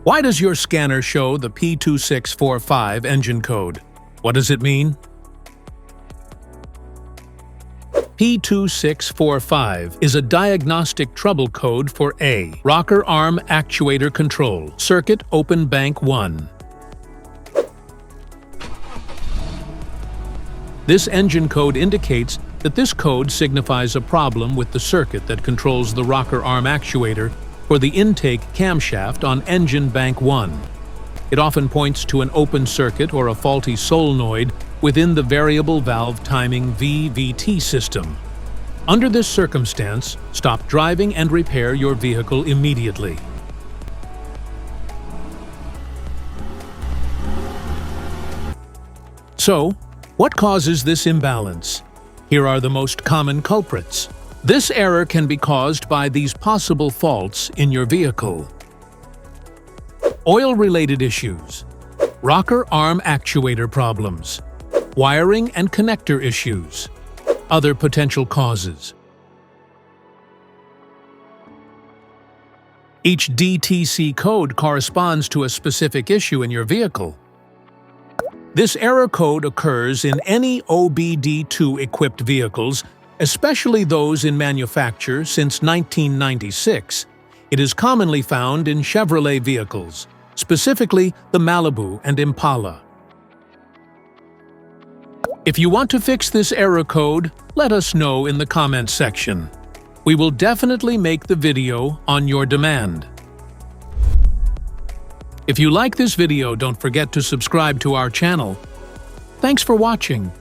Why does your scanner show the P2645 engine code? What does it mean? P2645 is a diagnostic trouble code for A. Rocker arm actuator control, circuit open bank 1. This engine code indicates that this code signifies a problem with the circuit that controls the rocker arm actuator for the intake camshaft on engine bank 1. It often points to an open circuit or a faulty solenoid within the variable valve timing VTEC system. Under this circumstance, stop driving and repair your vehicle immediately. So, what causes this imbalance? Here are the most common culprits. This error can be caused by these possible faults in your vehicle. Oil-related issues, rocker arm actuator problems, wiring and connector issues. Other potential causes. Each DTC code corresponds to a specific issue in your vehicle. This error code occurs in any OBD2-equipped vehicles, especially those in manufacture since 1996. It is commonly found in Chevrolet vehicles, specifically the Malibu and Impala. If you want to fix this error code, let us know in the comments section. We will definitely make the video on your demand. If you like this video, don't forget to subscribe to our channel. Thanks for watching.